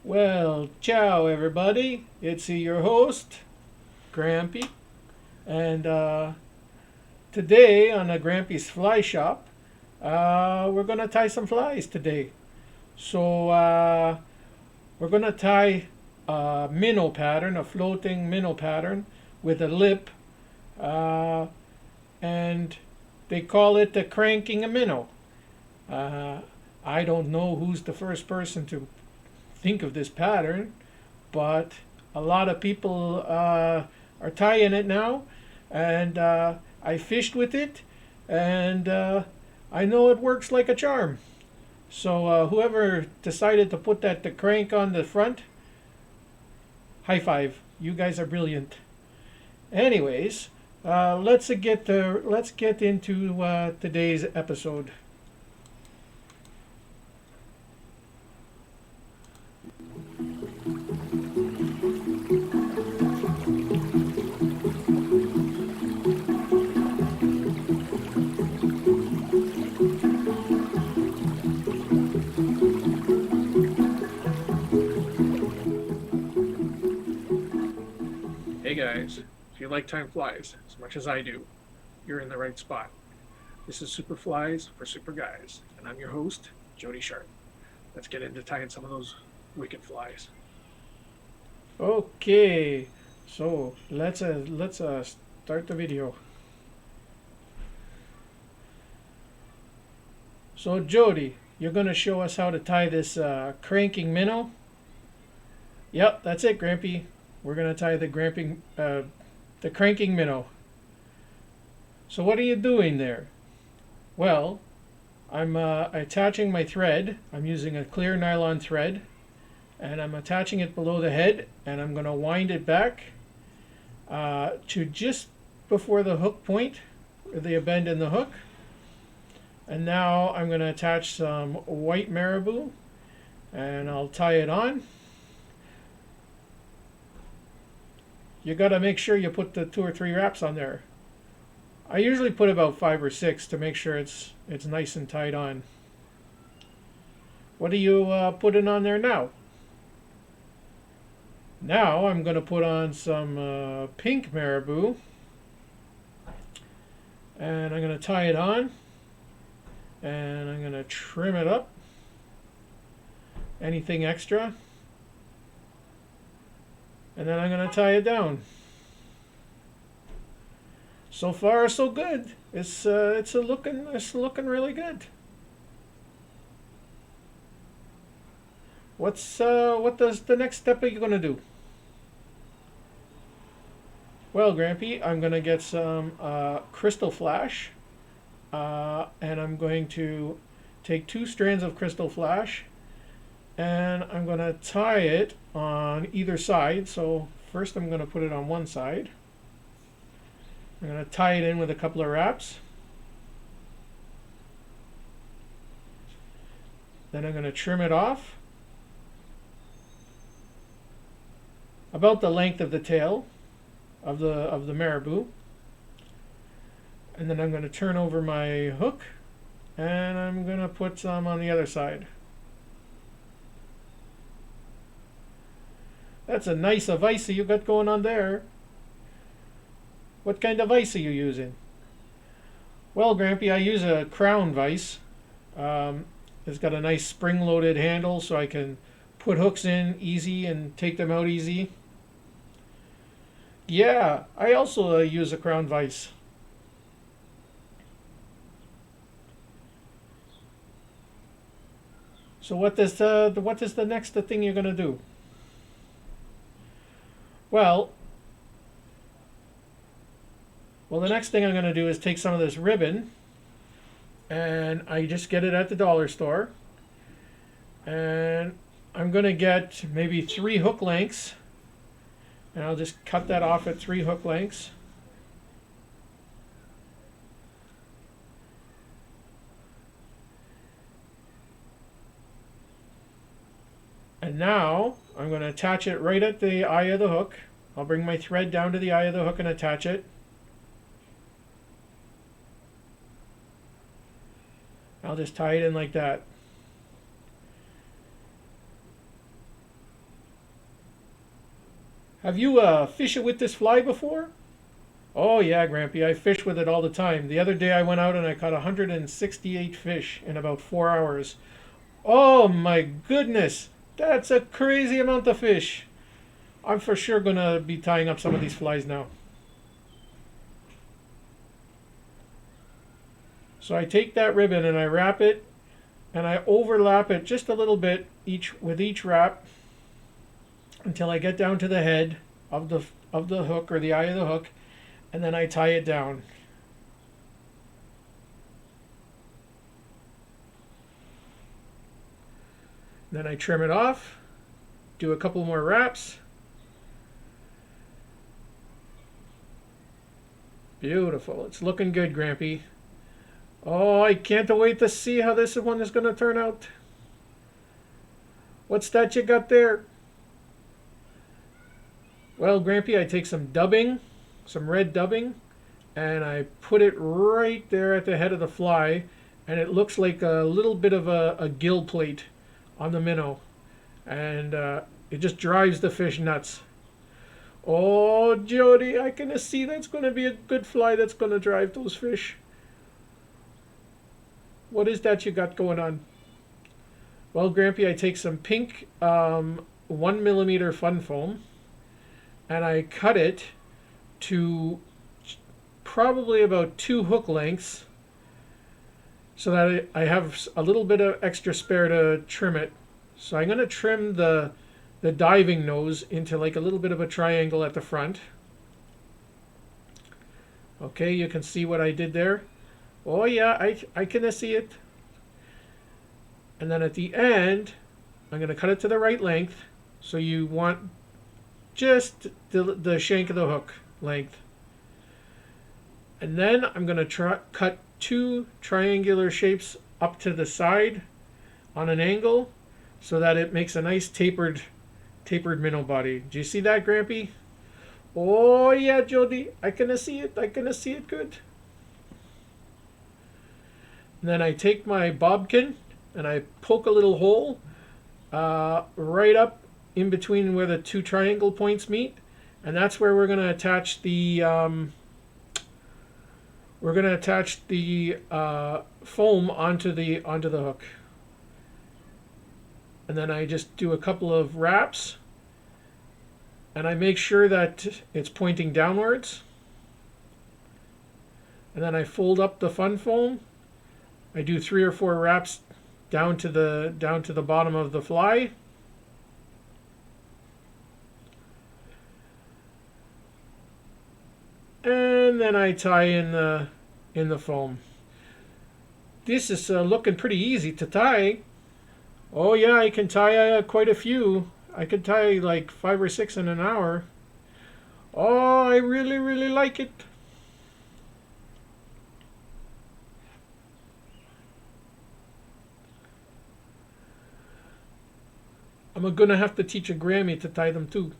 Well, ciao everybody. It's your host, Grampy, and today on the Grampy's Fly Shop, we're gonna tie some flies today. So we're gonna tie a minnow pattern, a floating minnow pattern with a lip, uh, and they call it the cranking a minnow. Uh, I don't know who's the first person to think of this pattern, but a lot of people are tying it now, and I fished with it, and I know it works like a charm. So whoever decided to put that the crank on the front, high five! You guys are brilliant. Anyways, let's get into today's episode. Hey guys, if you like time flies as much as I do, you're in the right spot. This is Super Flies for Super Guys, and I'm your host, Jody Sharp. Let's get into tying some of those wicked flies. Okay, so let's start the video. So Jody, you're gonna show us how to tie this cranking minnow. Yep, that's it, Grampy. We're gonna tie the cranking minnow. So what are you doing there? Well, I'm attaching my thread. I'm using a clear nylon thread, and I'm attaching it below the head, and I'm gonna wind it back to just before the hook point, the bend in the hook. And now I'm going to attach some white marabou and I'll tie it on. You got to make sure you put the 2 or 3 wraps on there. I usually put about 5 or 6 to make sure it's nice and tied on. What are you putting on there now? Now I'm going to put on some pink marabou and I'm going to tie it on and I'm going to trim it up. Anything extra, and then I'm going to tie it down. So far, so good. It's looking really good. What does the next step are you going to do? Well, Grampy, I'm going to get some crystal flash, and I'm going to take 2 strands of crystal flash, and I'm going to tie it on either side. So first I'm going to put it on one side. I'm going to tie it in with a couple of wraps. Then I'm going to trim it off about the length of the tail of the marabou. And then I'm going to turn over my hook and I'm going to put some on the other side. That's a nice vise you got going on there. What kind of vise are you using? Well, Grampy, I use a crown vise. It's got a nice spring-loaded handle so I can put hooks in easy and take them out easy. Yeah, I also use a crown vise. So what is the next thing you're gonna do? Well, well, the next thing I'm gonna do is take some of this ribbon, and I just get it at the dollar store, and I'm gonna get maybe 3 hook lengths, and I'll just cut that off at 3 hook lengths. And now I'm going to attach it right at the eye of the hook. I'll bring my thread down to the eye of the hook and attach it. I'll just tie it in like that. Have you fished with this fly before? Oh yeah, Grampy, I fish with it all the time. The other day I went out and I caught 168 fish in about 4 hours. Oh my goodness, that's a crazy amount of fish. I'm for sure gonna be tying up some of these flies now. So I take that ribbon and I wrap it and I overlap it just a little bit each wrap until I get down to the head of the hook or the eye of the hook, and then I tie it down. Then I trim it off, do a couple more wraps. Beautiful. It's looking good, Grampy. Oh, I can't wait to see how this one is going to turn out. What's that you got there? Well, Grampy, I take some dubbing, some red dubbing, and I put it right there at the head of the fly, and it looks like a little bit of a gill plate on the minnow, and it just drives the fish nuts. Oh, Jody, I can see that's going to be a good fly that's going to drive those fish. What is that you got going on? Well, Grampy, I take some pink 1 millimeter fun foam and I cut it to probably about 2 hook lengths so that I have a little bit of extra spare to trim it. So I'm going to trim the diving nose into like a little bit of a triangle at the front. Okay, you can see what I did there. Oh yeah, I can see it. And then at the end, I'm going to cut it to the right length. So you want just the shank of the hook length. And then I'm going to cut 2 triangular shapes up to the side on an angle so that it makes a nice tapered minnow body. Do you see that, Grampy? Oh yeah, Jody, I can see it. I can see it good. And then I take my bobbkin and I poke a little hole right up in between where the 2 triangle points meet, and that's where we're going to attach the foam onto the hook. And then I just do a couple of wraps, and I make sure that it's pointing downwards. And then I fold up the fun foam. I do 3 or 4 wraps down to the bottom of the fly. And then I tie in the foam. This is looking pretty easy to tie. Oh yeah, I can tie quite a few. I could tie like 5 or 6 in an hour. Oh, I really, really like it. I'm gonna have to teach a Grammy to tie them too.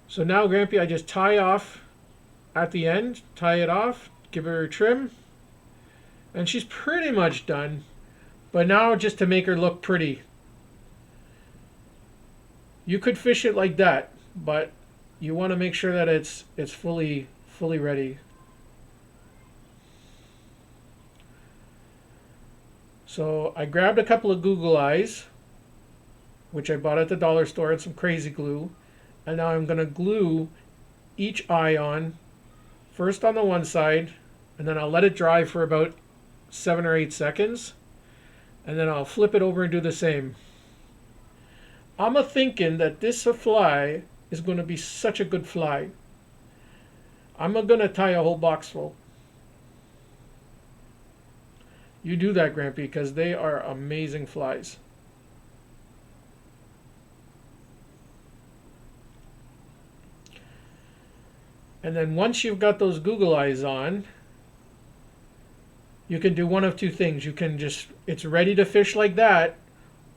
So now, Grampy, I just tie off at the end, tie it off, give her a trim, and she's pretty much done. But now, just to make her look pretty, you could fish it like that, but you want to make sure that it's fully ready. So I grabbed a couple of Google Eyes, which I bought at the dollar store, and some crazy glue. And now I'm going to glue each eye on, first on the one side, and then I'll let it dry for about 7 or 8 seconds. And then I'll flip it over and do the same. I'm a thinking that this fly is going to be such a good fly. I'm going to tie a whole box full. You do that, Grampy, because they are amazing flies. And then once you've got those Google Eyes on, you can do one of 2 things. You can just, it's ready to fish like that,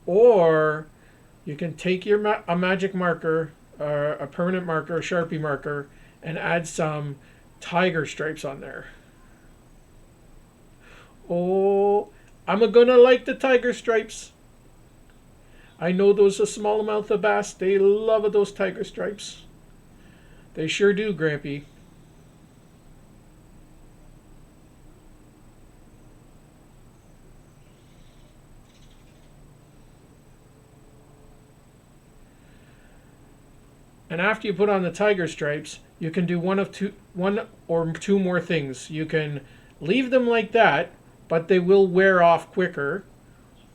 or you can take a magic marker, or a permanent marker, a Sharpie marker, and add some tiger stripes on there. Oh, I'm gonna like the tiger stripes. I know those smallmouth bass, they love those tiger stripes. They sure do, Grampy. And after you put on the tiger stripes, you can do one or two more things. You can leave them like that, but they will wear off quicker,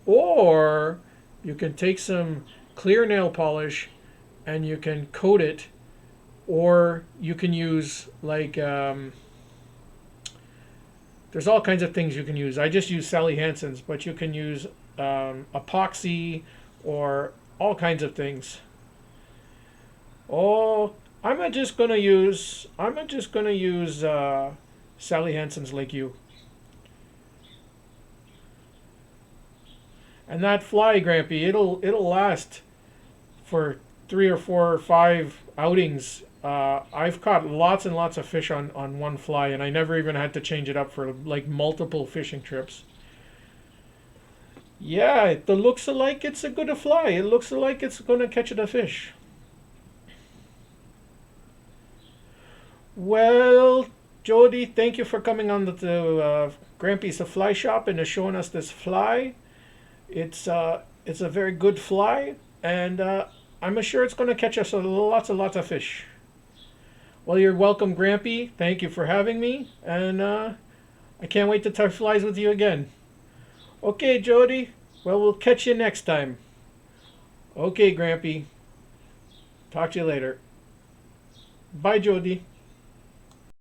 or you can take some clear nail polish and you can coat it, or you can use like there's all kinds of things you can use. I just use Sally Hansen's, but you can use epoxy or all kinds of things. Oh, I'm just gonna use Sally Hansen's like you. And that fly, Grampy, it'll last for 3 or 4 or 5 outings. I've caught lots and lots of fish on one fly, and I never even had to change it up for like multiple fishing trips. Yeah, it looks like it's a good fly. It looks like it's gonna catch the fish. Well, Jody, thank you for coming on the Grampy's Fly Shop and showing us this fly. It's a very good fly, and I'm sure it's going to catch us lots and lots of fish. Well, you're welcome, Grampy. Thank you for having me, and I can't wait to tie flies with you again. Okay, Jody. Well, we'll catch you next time. Okay, Grampy. Talk to you later. Bye, Jody.